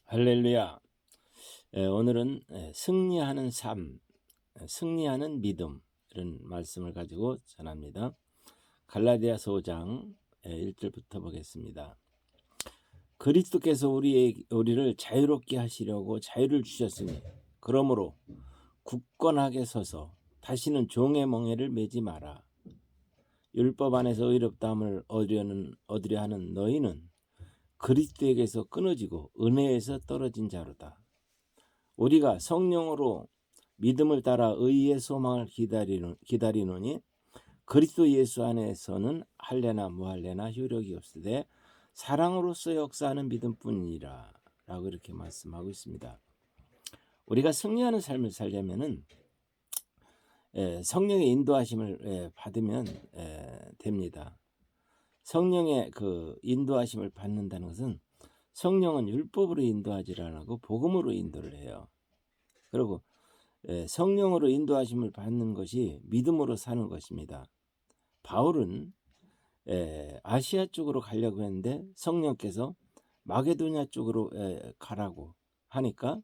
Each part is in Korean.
할렐루야. 오늘은 승리하는 삶, 승리하는 믿음 이런 말씀을 가지고 전합니다. 갈라디아서 5장 1절부터 보겠습니다. 그리스도께서 우리를 자유롭게 하시려고 자유를 주셨으니 그러므로 굳건하게 서서 다시는 종의 멍에를 매지 마라. 율법 안에서 의롭다함을 얻으려 하는 너희는 그리스도에게서 끊어지고 은혜에서 떨어진 자로다. 우리가 성령으로 믿음을 따라 의의 소망을 기다리노니 그리스도 예수 안에서는 할례나 무할례나 효력이 없으되 사랑으로서 역사하는 믿음뿐이라 라고 이렇게 말씀하고 있습니다. 우리가 승리하는 삶을 살려면은 성령의 인도하심을 받으면 됩니다. 성령의 그 인도하심을 받는다는 것은 성령은 율법으로 인도하지 않고 복음으로 인도를 해요. 그리고 성령으로 인도하심을 받는 것이 믿음으로 사는 것입니다. 바울은 아시아 쪽으로 가려고 했는데 성령께서 마게도냐 쪽으로 가라고 하니까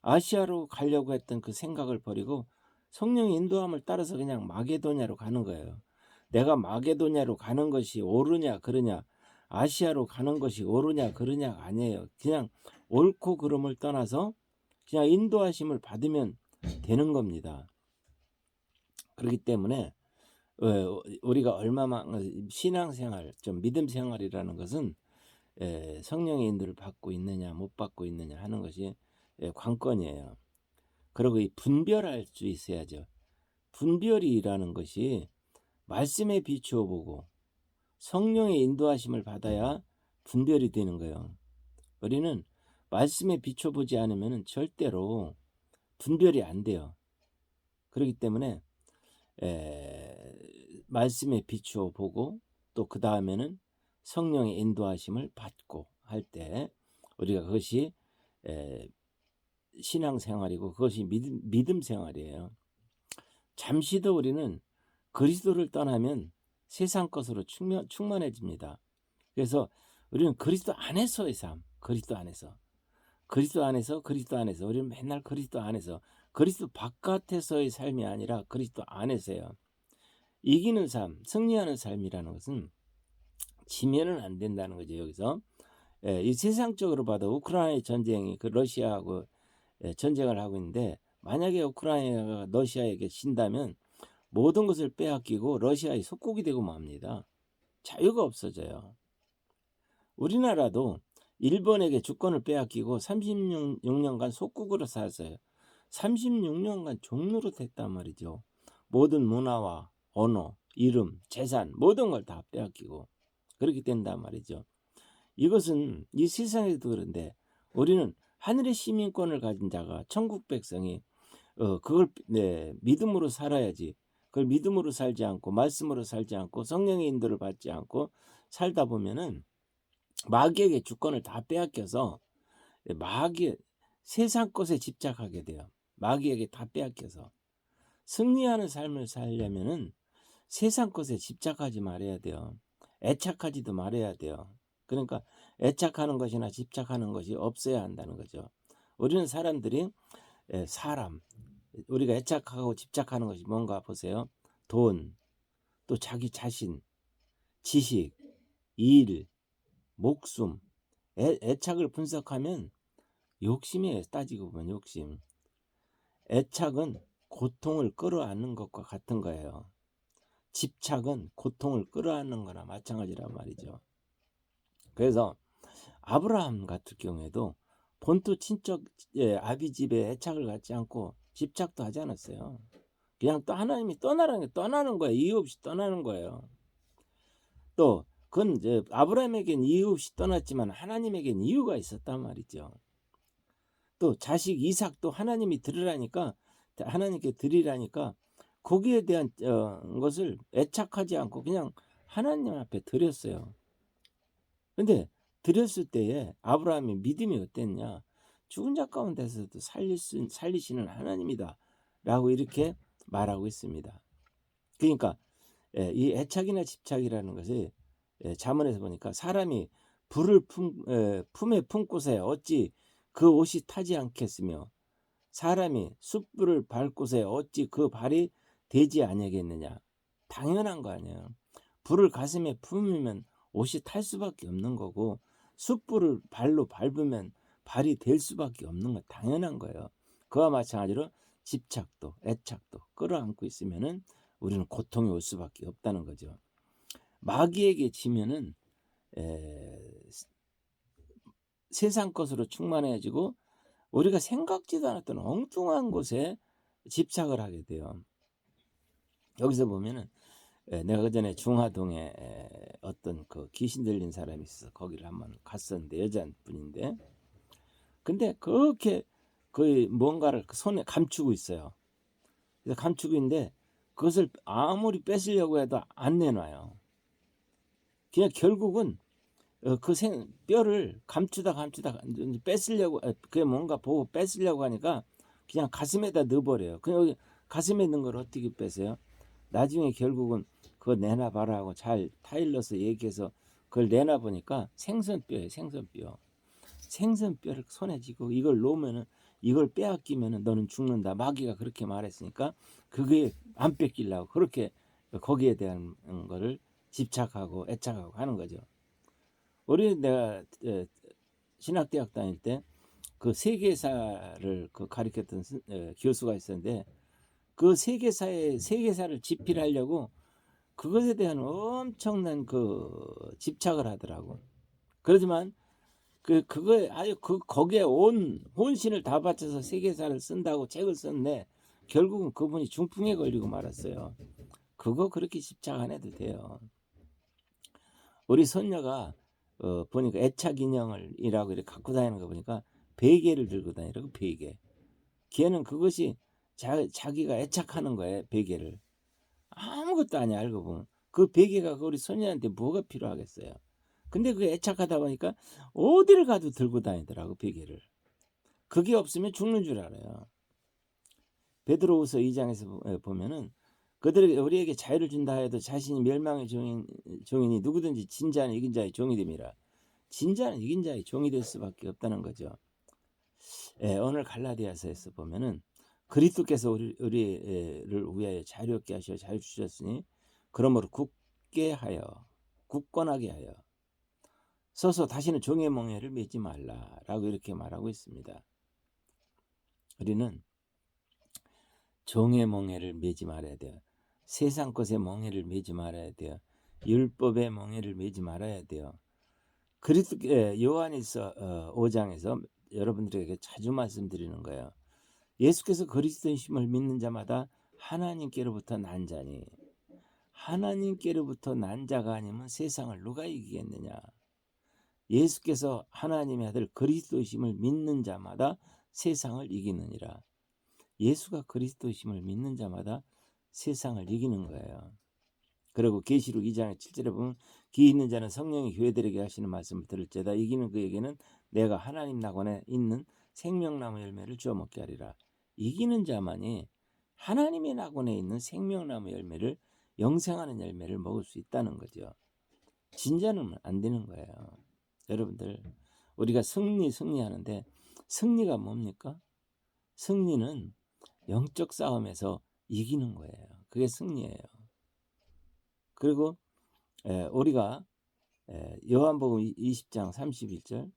아시아로 가려고 했던 그 생각을 버리고 성령의 인도함을 따라서 그냥 마게도냐로 가는 거예요. 내가 마게도냐로 가는 것이 옳으냐 그르냐, 아시아로 가는 것이 옳으냐 그르냐가 아니에요. 그냥 옳고 그름을 떠나서 그냥 인도하심을 받으면 되는 겁니다. 그렇기 때문에 우리가 얼마만 신앙생활, 좀 믿음생활이라는 것은 성령의 인도를 받고 있느냐 못 받고 있느냐 하는 것이 관건이에요. 그리고 이 분별할 수 있어야죠. 분별이라는 것이 말씀에 비추어 보고 성령의 인도하심을 받아야 분별이 되는 거예요. 우리는 말씀에 비춰보지 않으면 절대로 분별이 안 돼요. 그렇기 때문에 말씀에 비추어 보고 또 그 다음에는 성령의 인도하심을 받고 할 때 우리가 그것이 신앙생활이고 그것이 믿음 생활이에요. 잠시 더 우리는 그리스도를 떠나면 세상 것으로 충만해집니다. 그래서 우리는 그리스도 안에서의 삶, 그리스도 안에서 우리는 맨날 그리스도 안에서, 그리스도 바깥에서의 삶이 아니라 그리스도 안에서요. 이기는 삶, 승리하는 삶이라는 것은 지면은 안 된다는 거죠. 여기서 이 세상적으로 봐도 우크라이나 전쟁이 그 러시아하고 전쟁을 하고 있는데, 만약에 우크라이나가 러시아에게 진다면 모든 것을 빼앗기고 러시아의 속국이 되고 맙니다. 자유가 없어져요. 우리나라도 일본에게 주권을 빼앗기고 36년간 속국으로 살았어요. 36년간 종로로 됐단 말이죠. 모든 문화와 언어, 이름, 재산 모든 걸 다 빼앗기고 그렇게 된단 말이죠. 이것은 이 세상에도 그런데 우리는 하늘의 시민권을 가진 자가, 천국 백성이 그걸 믿음으로 살아야지. 그걸 믿음으로 살지 않고 말씀으로 살지 않고 성령의 인도를 받지 않고 살다 보면은 마귀에게 주권을 다 빼앗겨서 마귀 세상 것에 집착하게 돼요. 마귀에게 다 빼앗겨서. 승리하는 삶을 살려면은 세상 것에 집착하지 말아야 돼요. 애착하지도 말아야 돼요. 그러니까 애착하는 것이나 집착하는 것이 없어야 한다는 거죠. 우리는 사람들이 우리가 애착하고 집착하는 것이 뭔가 보세요. 돈, 또 자기 자신, 지식, 일, 목숨, 애착을 분석하면 욕심이에요. 따지고 보면 욕심. 애착은 고통을 끌어안는 것과 같은 거예요. 집착은 고통을 끌어안는 거나 마찬가지란 말이죠. 그래서 아브라함 같은 경우에도 본토 친척 아비 집에 애착을 갖지 않고 집착도 하지 않았어요. 그냥 또 하나님이 떠나는 거예요. 이유 없이 떠나는 거예요. 또 그건 이제 아브라함에겐 이유 없이 떠났지만 하나님에겐 이유가 있었단 말이죠. 또 자식 이삭도 하나님이 하나님께 드리라니까 거기에 대한 것을 애착하지 않고 그냥 하나님 앞에 드렸어요. 근데 드렸을 때에 아브라함의 믿음이 어땠냐? 죽은 자 가운데서도 살리시는 하나님이다 라고 이렇게 말하고 있습니다. 그러니까 이 애착이나 집착이라는 것이 잠언에서 보니까 사람이 불을 품에 품고서야 어찌 그 옷이 타지 않겠으며 사람이 숯불을 밟고서 어찌 그 발이 되지 아니하겠느냐. 당연한 거 아니에요. 불을 가슴에 품으면 옷이 탈 수밖에 없는 거고 숯불을 발로 밟으면 발이 될 수밖에 없는 거 당연한 거예요. 그와 마찬가지로 집착도 애착도 끌어안고 있으면은 우리는 고통이 올 수밖에 없다는 거죠. 마귀에게 지면은 세상 것으로 충만해지고 우리가 생각지도 않았던 엉뚱한 곳에 집착을 하게 돼요. 여기서 보면은 내가 그전에 중화동에 어떤 그 귀신 들린 사람이 있어서 거기를 한번 갔었는데 여자분인데 근데 그렇게 그 뭔가를 손에 감추고 있어요. 그래서 감추고 있는데 그것을 아무리 뺏으려고 해도 안 내놔요. 그냥 결국은 그 뼈를 감추다 뺏으려고 그게 뭔가 보고 뺏으려고 하니까 그냥 가슴에다 넣어버려요. 그냥 여기 가슴에 넣은 걸 어떻게 뺏어요? 나중에 결국은 그거 내놔봐라 하고 잘 타일러서 얘기해서 그걸 내놔보니까 생선뼈예요. 생선뼈. 생선뼈를 손에 쥐고 이걸 놓으면은 이걸 빼앗기면은 너는 죽는다. 마귀가 그렇게 말했으니까 그게 안 뺏기려고 그렇게 거기에 대한 거를 집착하고 애착하고 하는 거죠. 우리 내가 신학대학 다닐 때 그 세계사를 그 가르쳤던 교수가 있었는데 그 세계사를 집필하려고 그것에 대한 엄청난 그 집착을 하더라고. 그렇지만 그거에 아주 거기에 온 혼신을 다 바쳐서 세계사를 쓴다고 책을 썼는데 결국은 그분이 중풍에 걸리고 말았어요. 그거 그렇게 집착 안 해도 돼요. 우리 손녀가 보니까 애착 인형이라고 이렇게 갖고 다니는 거 보니까 베개를 들고 다니라고 베개. 걔는 그것이 자기가 애착하는 거예요. 베개를. 아무것도 아니야 알고 보면. 그 베개가 우리 손녀한테 뭐가 필요하겠어요. 근데 그게 애착하다 보니까 어디를 가도 들고 다니더라고 베개를. 그게 없으면 죽는 줄 알아요. 베드로후서 2장에서 보면은 그들에게 우리에게 자유를 준다 해도 자신이 멸망의 종이니 누구든지 진자는 이긴 자의 종이 됨이라. 진자는 이긴 자의 종이 될 수밖에 없다는 거죠. 오늘 갈라디아서에서 보면은 그리스도께서 우리를 위하여 자유롭게 하시어 자유 주셨으니 그러므로 굳건하게 하여 서서 다시는 종의 멍에를 매지 말라라고 이렇게 말하고 있습니다. 우리는 종의 멍에를 매지 말아야 돼요. 세상 것의 멍에를 매지 말아야 돼요. 율법의 멍에를 매지 말아야 돼요. 요한일서 5장에서 여러분들에게 자주 말씀드리는 거예요. 예수께서 그리스도이심을 믿는 자마다 하나님께로부터 난 자니 하나님께로부터 난 자가 아니면 세상을 누가 이기겠느냐. 예수께서 하나님의 아들 그리스도이심을 믿는 자마다 세상을 이기느니라. 예수가 그리스도이심을 믿는 자마다 세상을 이기는 거예요. 그리고 계시록 2장의 7절에 보면 기 있는 자는 성령이 교회들에게 하시는 말씀을 들을지어다. 이기는 그에게는 내가 하나님 낙원에 있는 생명나무 열매를 주어 먹게 하리라. 이기는 자만이 하나님의 낙원에 있는 생명나무 열매를 영생하는 열매를 먹을 수 있다는 거죠. 진자는 안 되는 거예요. 여러분들 우리가 승리하는데 승리가 뭡니까? 승리는 영적 싸움에서 이기는 거예요. 그게 승리예요. 그리고 우리가 요한복음 20장 31절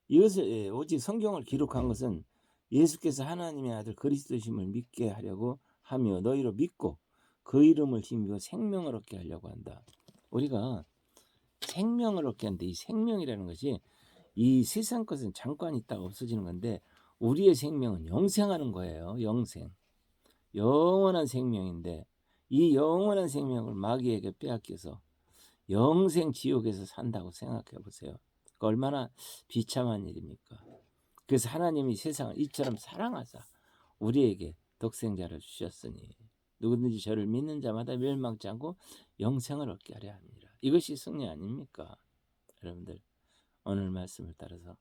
이것을 오직 성경을 기록한 것은 예수께서 하나님의 아들 그리스도심을 믿게 하려고 하며 너희로 믿고 그 이름을 힘입어 생명을 얻게 하려고 한다. 우리가 생명을 얻게 하는데 이 생명이라는 것이 이 세상 것은 잠깐 있다가 없어지는 건데 우리의 생명은 영생하는 거예요. 영원한 생명인데 이 영원한 생명을 마귀에게 빼앗겨서 영생 지옥에서 산다고 생각해 보세요. 그 얼마나 비참한 일입니까? 그래서 하나님이 세상을 이처럼 사랑하사 우리에게 독생자를 주셨으니 누구든지 저를 믿는 자마다 멸망치 않고 영생을 얻게 하려 합니다. 이것이 승리 아닙니까? 여러분들 오늘 말씀을 따라서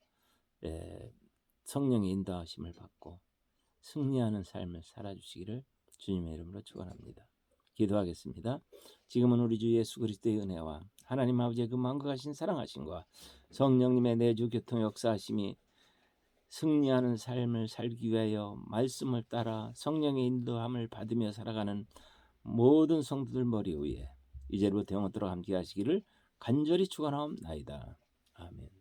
성령의 인도하심을 받고 승리하는 삶을 살아주시기를 주님의 이름으로 축원합니다. 기도하겠습니다. 지금은 우리 주 예수 그리스도의 은혜와 하나님 아버지의 그 만거하신 사랑하심과 성령님의 내주 교통 역사하심이 승리하는 삶을 살기 위하여 말씀을 따라 성령의 인도함을 받으며 살아가는 모든 성도들 머리 위에 이제부터 영원토록 함께 하시기를 간절히 축원하옵나이다. 아멘.